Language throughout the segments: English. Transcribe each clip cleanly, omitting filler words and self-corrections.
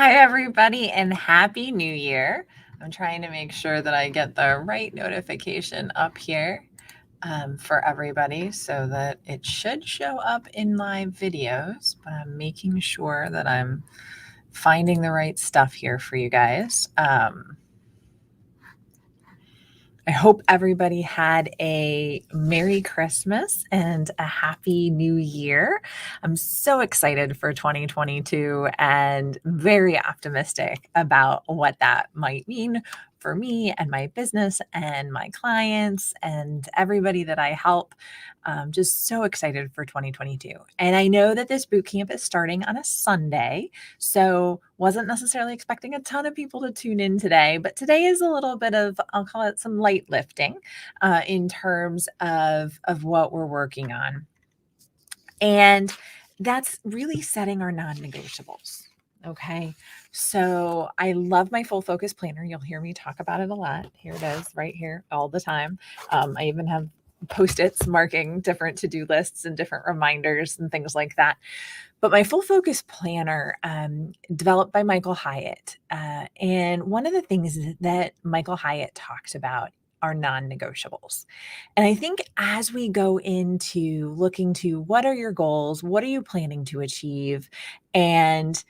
Hi, everybody, and Happy New Year. I'm trying to make sure that I get the right notification up here for everybody so that it should show up in my videos, but I'm making sure that I'm finding the right stuff here for you guys. I hope everybody had a Merry Christmas and a Happy New Year. I'm so excited for 2022 and very optimistic about what that might mean for me and my business and my clients and everybody that I help. Just so excited for 2022. And I know that this boot camp is starting on a Sunday, so wasn't necessarily expecting a ton of people to tune in today, but today is a little bit of, I'll call it some light lifting in terms of what we're working on. And that's really setting our non-negotiables. Okay. So I love my full focus planner. You'll hear me talk about it a lot. Here it is right here all the time. I even have post-its marking different to-do lists and different reminders and things like that. But my full focus planner, developed by Michael Hyatt. And one of the things that Michael Hyatt talks about are non-negotiables. And I think as we go into looking to what are your goals, what are you planning to achieve, and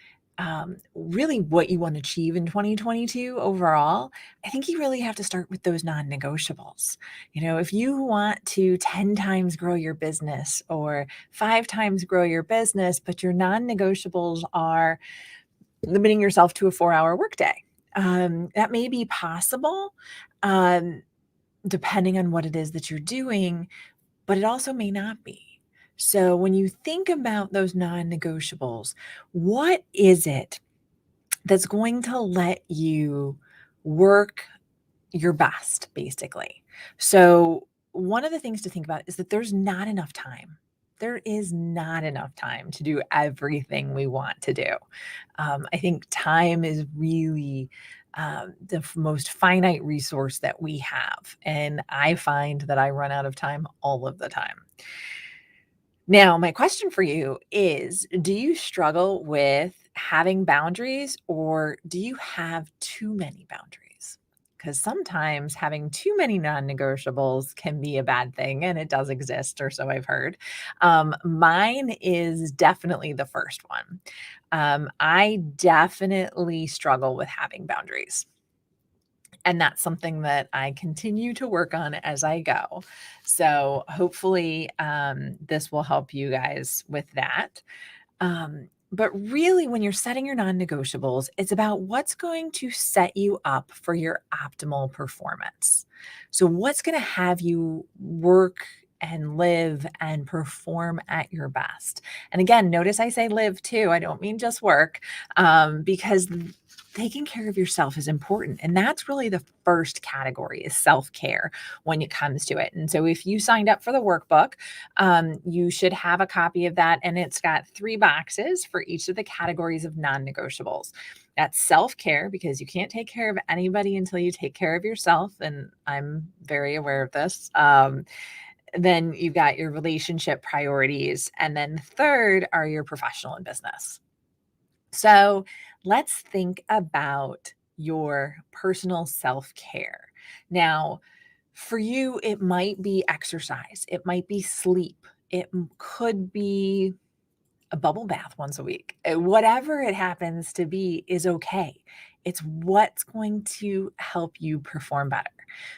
really what you want to achieve in 2022 overall, I think you really have to start with those non-negotiables. If you want to 10 times grow your business or 5 times grow your business, but your non-negotiables are limiting yourself to a 4-hour workday, that may be possible. Depending on what it is that you're doing, but it also may not be. So when you think about those non-negotiables, what is it that's going to let you work your best, basically? So one of the things to think about is that there's not enough time. There is not enough time to do everything we want to do. I think time is really the most finite resource that we have. And I find that I run out of time all of the time. Now, my question for you is, do you struggle with having boundaries or do you have too many boundaries? Because sometimes having too many non-negotiables can be a bad thing, and it does exist, or so I've heard. Mine is definitely the first one. I definitely struggle with having boundaries. And that's something that I continue to work on as I go. So hopefully, this will help you guys with that. But really, when you're setting your non negotiables, it's about what's going to set you up for your optimal performance. So, what's going to have you work and live and perform at your best? And again, notice I say live too. I don't mean just work, because taking care of yourself is important. And that's really the first category is self-care when it comes to it. And so if you signed up for the workbook, you should have a copy of that. And it's got 3 boxes for each of the categories of non-negotiables. That's self-care, because you can't take care of anybody until you take care of yourself. And I'm very aware of this. Then you've got your relationship priorities. And then third are your professional and business. So let's think about your personal self care. Now, for you, it might be exercise, it might be sleep, could be a bubble bath once a week. Whatever it happens to be is okay. It's what's going to help you perform better.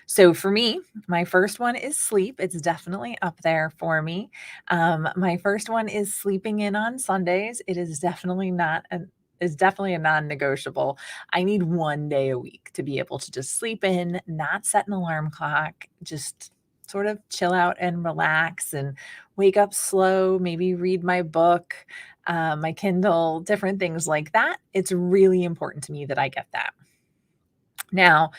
So for me, my first one is sleep. It's definitely up there for me. My first one is sleeping in on Sundays. It is definitely not an is definitely a non-negotiable. I need 1 day a week to be able to just sleep in, not set an alarm clock, just sort of chill out and relax and wake up slow, maybe read my book, my Kindle, different things like that. It's really important to me that I get that. Now,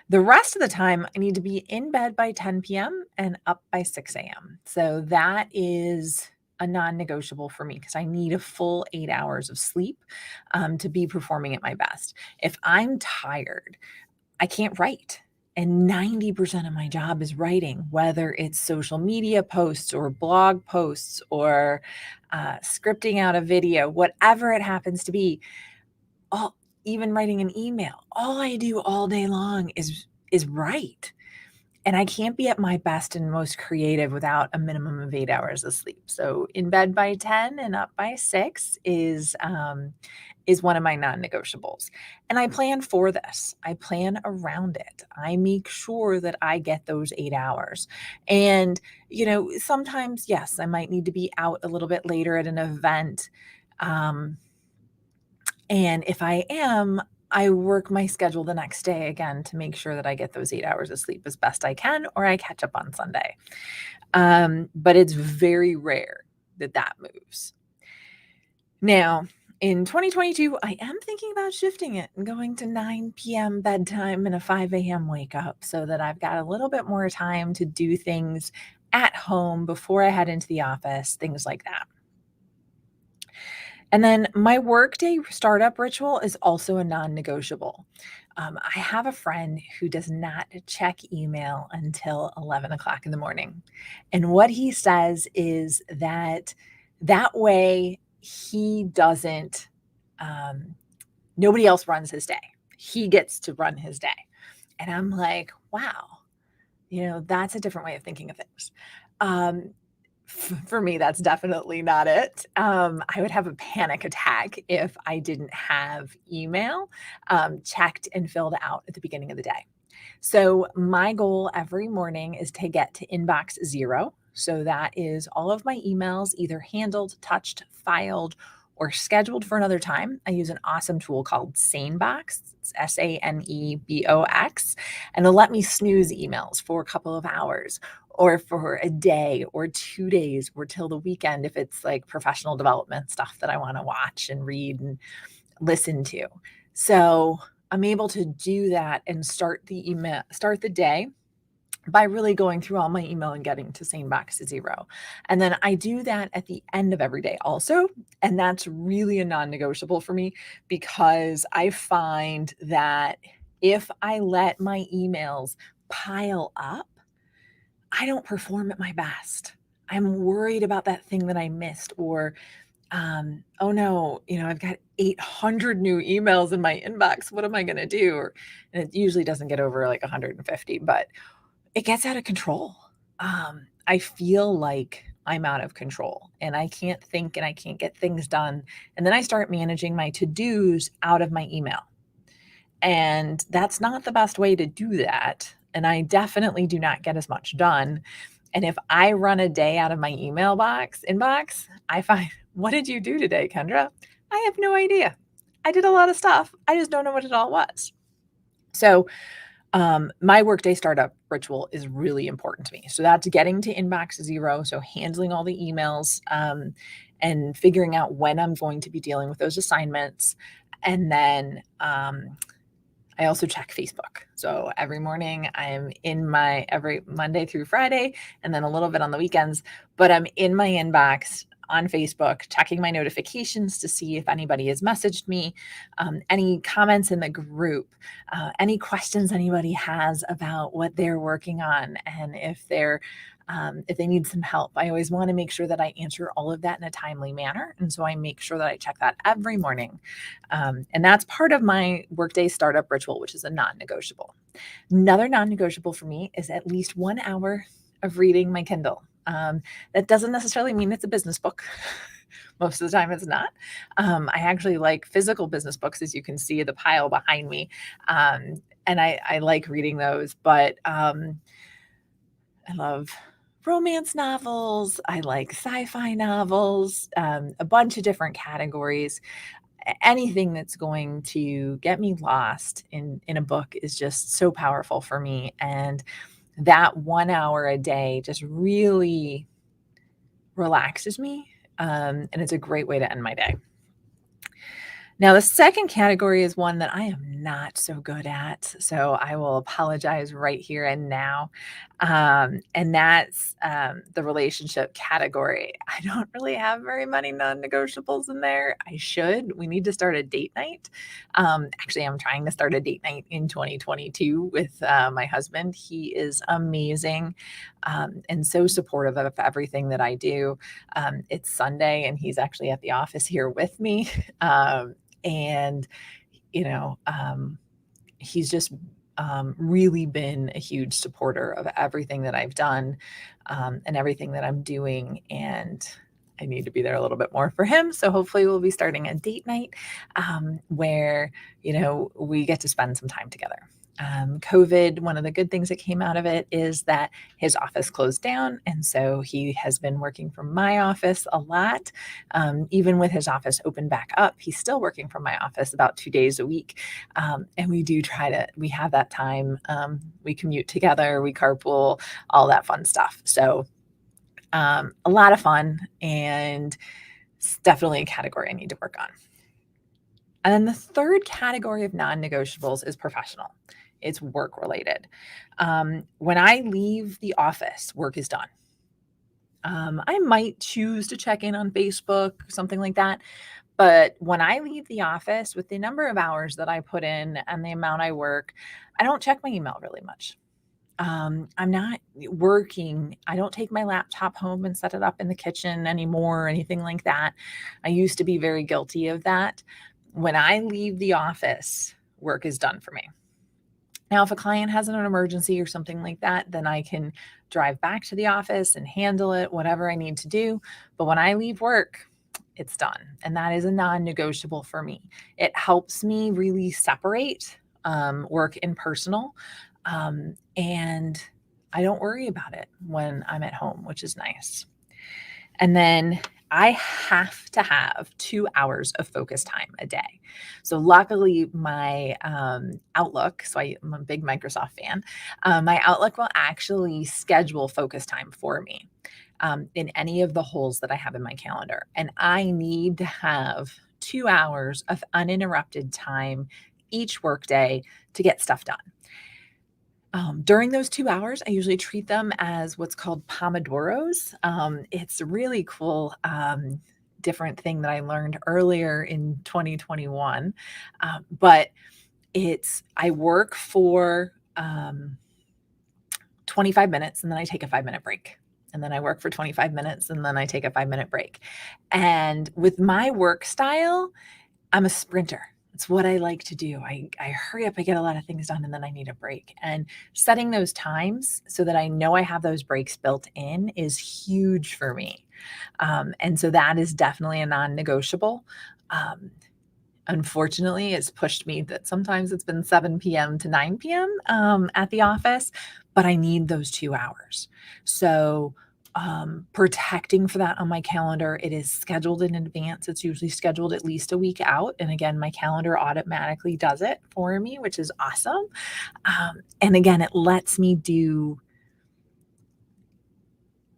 the rest of the time, I need to be in bed by 10 p.m. and up by 6 a.m. So that is a non-negotiable for me because I need a full 8 hours of sleep to be performing at my best. If I'm tired, I can't write. And 90% of my job is writing, whether it's social media posts or blog posts or scripting out a video, whatever it happens to be. even writing an email. All I do all day long is write. And I can't be at my best and most creative without a minimum of 8 hours of sleep. So in bed by 10 and up by 6 is one of my non-negotiables. And I plan for this. I plan around it. I make sure that I get those 8 hours. And, sometimes, yes, I might need to be out a little bit later at an event. Um, and if I am, I work my schedule the next day again to make sure that I get those 8 hours of sleep as best I can, or I catch up on Sunday. But it's very rare that that moves. Now, in 2022, I am thinking about shifting it and going to 9 p.m. bedtime and a 5 a.m. wake up so that I've got a little bit more time to do things at home before I head into the office, things like that. And then my workday startup ritual is also a non-negotiable. I have a friend who does not check email until 11 o'clock in the morning. And what he says is that way he doesn't, nobody else runs his day. He gets to run his day. And I'm like, wow, that's a different way of thinking of things. For me, that's definitely not it. I would have a panic attack if I didn't have email checked and filled out at the beginning of the day. So my goal every morning is to get to inbox 0. So that is all of my emails either handled, touched, filed, or scheduled for another time. I use an awesome tool called SaneBox. It's SANEBOX. And it'll let me snooze emails for a couple of hours or for a day or 2 days or till the weekend if it's like professional development stuff that I want to watch and read and listen to. So I'm able to do that and start the day by really going through all my email and getting to SaneBox 0. And then I do that at the end of every day also. And that's really a non-negotiable for me because I find that if I let my emails pile up, I don't perform at my best. I'm worried about that thing that I missed or oh no, I've got 800 new emails in my inbox. What am I going to do? And it usually doesn't get over like 150, but it gets out of control. I feel like I'm out of control and I can't think and I can't get things done. And then I start managing my to-dos out of my email. And that's not the best way to do that. And I definitely do not get as much done. And if I run a day out of my inbox, I find, what did you do today, Kendra? I have no idea. I did a lot of stuff. I just don't know what it all was. So my workday startup ritual is really important to me. So that's getting to inbox 0. So handling all the emails and figuring out when I'm going to be dealing with those assignments. And then I also check Facebook. So every morning I'm in every Monday through Friday, and then a little bit on the weekends, but I'm in my inbox on Facebook, checking my notifications to see if anybody has messaged me, any comments in the group, any questions anybody has about what they're working on, and if they need some help. I always want to make sure that I answer all of that in a timely manner. And so I make sure that I check that every morning. And that's part of my workday startup ritual, which is a non-negotiable. Another non-negotiable for me is at least 1 hour of reading my Kindle. That doesn't necessarily mean it's a business book. Most of the time it's not. I actually like physical business books, as you can see the pile behind me. And I like reading those, but I love romance novels. I like sci-fi novels, a bunch of different categories. Anything that's going to get me lost in a book is just so powerful for me. And that 1 hour a day just really relaxes me. And it's a great way to end my day. Now, the second category is one that I am not so good at, so I will apologize right here and now. And that's the relationship category. I don't really have very many non-negotiables in there. I should. We need to start a date night. Actually, I'm trying to start a date night in 2022 with my husband. He is amazing and so supportive of everything that I do. It's Sunday, and he's actually at the office here with me. And you know, he's just really been a huge supporter of everything that I've done and everything that I'm doing. And I need to be there a little bit more for him. So hopefully we'll be starting a date night where, we get to spend some time together. COVID, one of the good things that came out of it is that his office closed down. And so he has been working from my office a lot. Even with his office open back up, he's still working from my office about 2 days a week. And we have that time. We commute together, we carpool, all that fun stuff. So a lot of fun, and it's definitely a category I need to work on. And then the third category of non-negotiables is professional. It's work related. When I leave the office, work is done. I might choose to check in on Facebook, something like that. But when I leave the office, with the number of hours that I put in and the amount I work, I don't check my email really much. I'm not working. I don't take my laptop home and set it up in the kitchen anymore or anything like that. I used to be very guilty of that. When I leave the office, work is done for me. Now, if a client has an emergency or something like that, then I can drive back to the office and handle it, whatever I need to do. But when I leave work, it's done. And that is a non-negotiable for me. It helps me really separate work and personal. And I don't worry about it when I'm at home, which is nice. And then I have to have 2 hours of focus time a day. So luckily my Outlook, I'm a big Microsoft fan, my Outlook will actually schedule focus time for me in any of the holes that I have in my calendar. And I need to have 2 hours of uninterrupted time each workday to get stuff done. During those 2 hours, I usually treat them as what's called pomodoros. It's a really cool, different thing that I learned earlier in 2021. But I work for 25 minutes and then I take a 5-minute break. And then I work for 25 minutes and then I take a 5-minute break. And with my work style, I'm a sprinter. It's what I like to do. I hurry up, I get a lot of things done, and then I need a break. And setting those times so that I know I have those breaks built in is huge for me. And so that is definitely a non-negotiable. Unfortunately, it's pushed me that sometimes it's been 7 p.m. to 9 p.m. At the office, but I need those 2 hours. So protecting for that on my calendar. It is scheduled in advance. It's usually scheduled at least a week out. And again, my calendar automatically does it for me, which is awesome. And again, it lets me do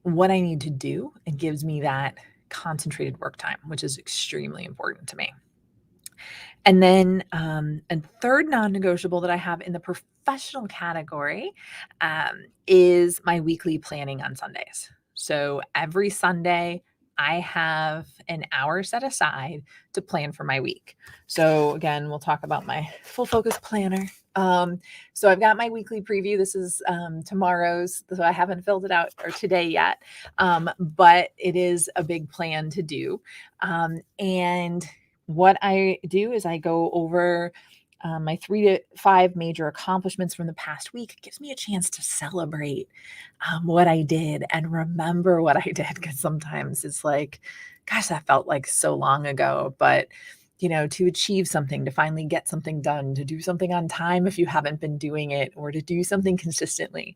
what I need to do and gives me that concentrated work time, which is extremely important to me. And then a third non-negotiable that I have in the professional category is my weekly planning on Sundays. So every Sunday, I have an hour set aside to plan for my week. So again, we'll talk about my full focus planner. So I've got my weekly preview. This is tomorrow's, so I haven't filled it out or today yet, but it is a big plan to do. And what I do is I go over my 3 to 5 major accomplishments from the past week. It gives me a chance to celebrate what I did and remember what I did, because sometimes it's like, gosh, that felt like so long ago. But to achieve something, to finally get something done, to do something on time if you haven't been doing it, or to do something consistently,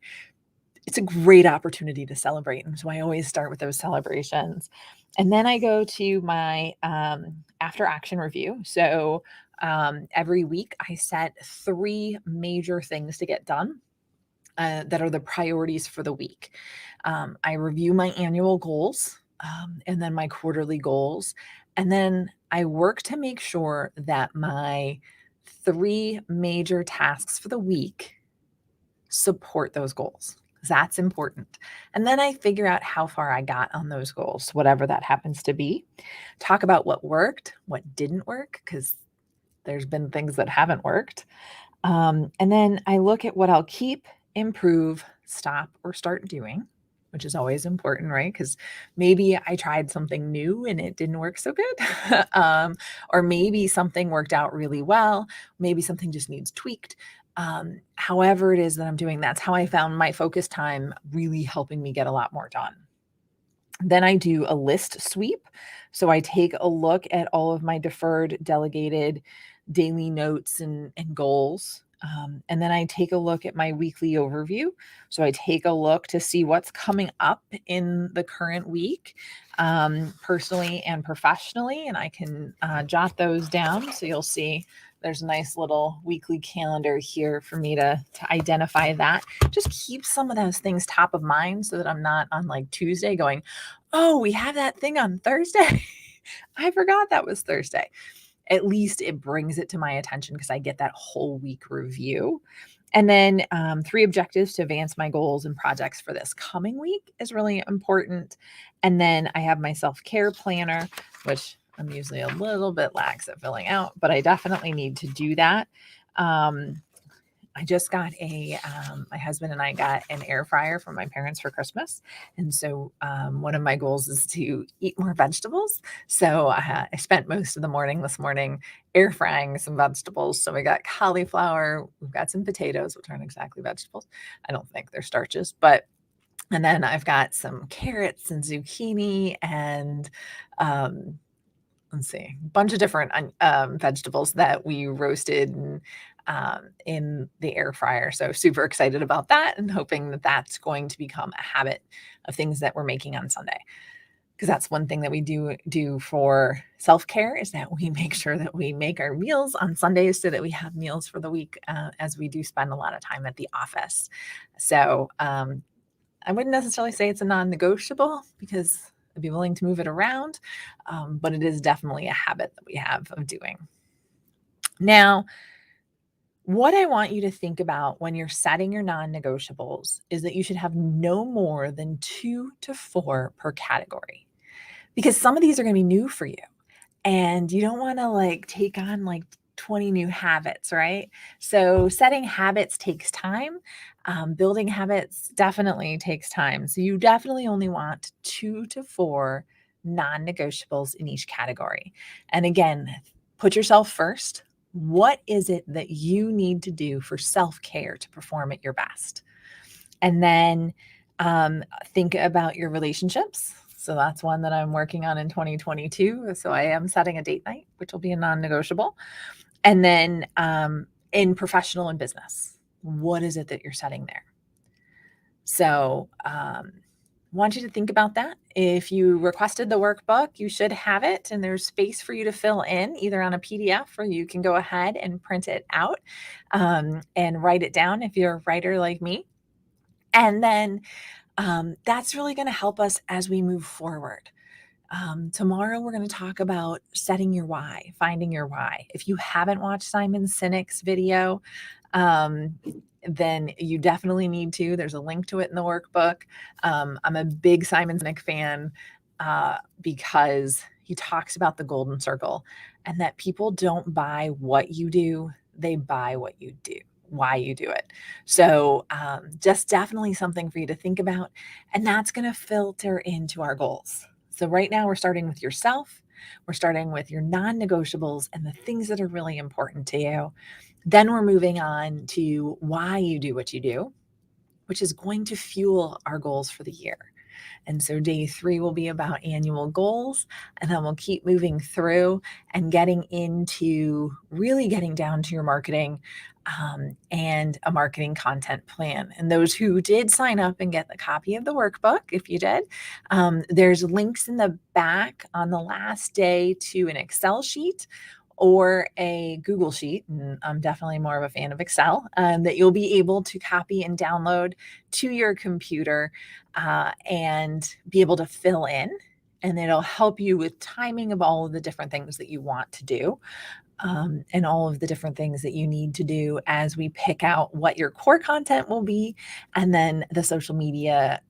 it's a great opportunity to celebrate. And so I always start with those celebrations. And then I go to my after action review. So every week I set 3 major things to get done that are the priorities for the week. I review my annual goals and then my quarterly goals. And then I work to make sure that my 3 major tasks for the week support those goals. That's important. And then I figure out how far I got on those goals, whatever that happens to be. Talk about what worked, what didn't work, because there's been things that haven't worked. And then I look at what I'll keep, improve, stop, or start doing. which is always important, right? Because maybe I tried something new and it didn't work so good. Or maybe something worked out really well. Maybe something just needs tweaked. However it is that I'm doing, that's how I found my focus time really helping me get a lot more done. Then I do a list sweep. So I take a look at all of my deferred, delegated daily notes and goals. And then I take a look at my weekly overview. So I take a look to see what's coming up in the current week, personally and professionally. And I can jot those down. So you'll see there's a nice little weekly calendar here for me to identify that. Just keep some of those things top of mind so that I'm not on like Tuesday going, oh, we have that thing on Thursday. I forgot that was Thursday. At least it brings it to my attention because I get that whole week review. And then 3 objectives to advance my goals and projects for this coming week is really important. And then I have my self-care planner, which I'm usually a little bit lax at filling out, but I definitely need to do that. I just got my husband and I got an air fryer from my parents for Christmas. And so one of my goals is to eat more vegetables. So I spent most of the morning this morning air frying some vegetables. So we got cauliflower, we've got some potatoes, which aren't exactly vegetables. I don't think they're starches, and then I've got some carrots and zucchini and let's see, a bunch of different vegetables that we roasted in the air fryer. So super excited about that and hoping that that's going to become a habit of things that we're making on Sunday. Because that's one thing that we do for self-care is that we make sure that we make our meals on Sundays so that we have meals for the week, as we do spend a lot of time at the office. So I wouldn't necessarily say it's a non-negotiable because I'd be willing to move it around, but it is definitely a habit that we have of doing. Now, what I want you to think about when you're setting your non-negotiables is that you should have no more than 2 to 4 per category, because some of these are going to be new for you and you don't want to like take on like 20 new habits, right? So setting habits takes time. Building habits definitely takes time. So you definitely only want 2 to 4 non-negotiables in each category. And again, put yourself first. What is it that you need to do for self-care to perform at your best? And then think about your relationships. So that's one that I'm working on in 2022. So I am setting a date night, which will be a non-negotiable. And then in professional and business, what is it that you're setting there? So want you to think about that. If you requested the workbook, you should have it, and there's space for you to fill in either on a PDF or you can go ahead and print it out and write it down if you're a writer like me. And then that's really going to help us as we move forward. Tomorrow, we're going to talk about setting your why, finding your why. If you haven't watched Simon Sinek's video, then you definitely need to. There's a link to it in the workbook. I'm a big Simon Sinek fan because he talks about the golden circle and that people don't buy what you do, they buy what you do, why you do it. So just definitely something for you to think about. And that's going to filter into our goals. So right now we're starting with yourself. We're starting with your non-negotiables and the things that are really important to you. Then we're moving on to why you do what you do, which is going to fuel our goals for the year. And so day 3 will be about annual goals, and then we'll keep moving through and getting into really getting down to your marketing and a marketing content plan. And those who did sign up and get the copy of the workbook, if you did, there's links in the back on the last day to an Excel sheet or a Google Sheet, and I'm definitely more of a fan of Excel, that you'll be able to copy and download to your computer and be able to fill in. And it'll help you with timing of all of the different things that you want to do and all of the different things that you need to do as we pick out what your core content will be and then the social media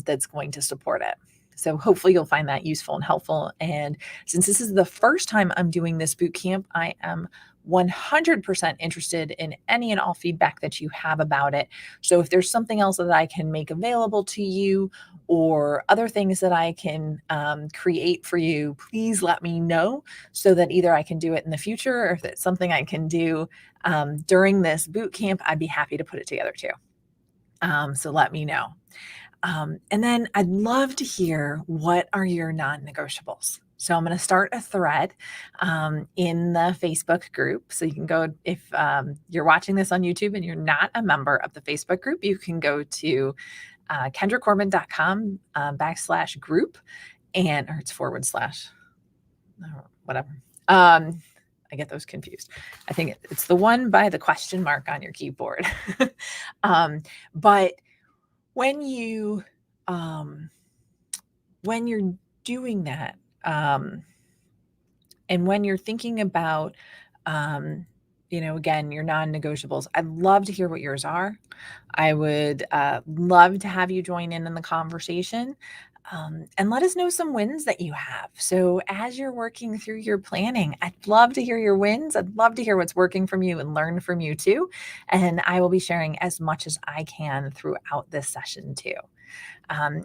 that's going to support it. So hopefully you'll find that useful and helpful. And since this is the first time I'm doing this boot camp, I am 100% interested in any and all feedback that you have about it. So if there's something else that I can make available to you or other things that I can create for you, please let me know so that either I can do it in the future or if it's something I can do during this boot camp, I'd be happy to put it together too. So let me know. And then I'd love to hear what are your non-negotiables. So I'm going to start a thread in the Facebook group. So you can go, if you're watching this on YouTube and you're not a member of the Facebook group, you can go to kendracorbin.com /group or it's / whatever. I get those confused. I think it's the one by the question mark on your keyboard. But when you're doing that, and when you're thinking about, again, your non-negotiables, I'd love to hear what yours are. I would love to have you join in the conversation. And let us know some wins that you have. So as you're working through your planning, I'd love to hear your wins. I'd love to hear what's working from you and learn from you too. And I will be sharing as much as I can throughout this session too.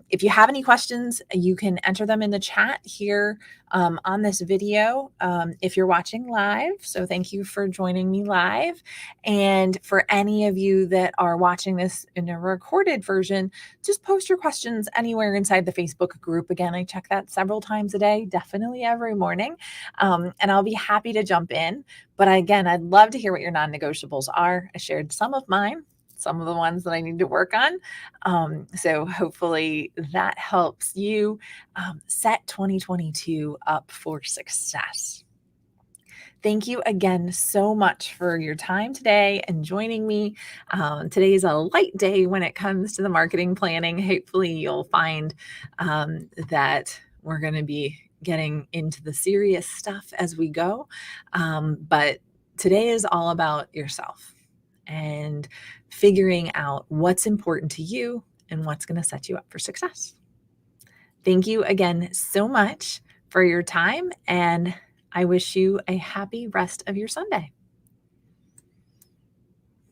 If you have any questions, you can enter them in the chat here on this video if you're watching live. So thank you for joining me live. And for any of you that are watching this in a recorded version, just post your questions anywhere inside the Facebook group. Again, I check that several times a day, definitely every morning. And I'll be happy to jump in. But again, I'd love to hear what your non-negotiables are. I shared some of mine, some of the ones that I need to work on. So hopefully that helps you set 2022 up for success. Thank you again so much for your time today and joining me. Today is a light day when it comes to the marketing planning. Hopefully you'll find that we're going to be getting into the serious stuff as we go. But today is all about yourself and figuring out what's important to you and what's going to set you up for success. Thank you again so much for your time, and I wish you a happy rest of your Sunday.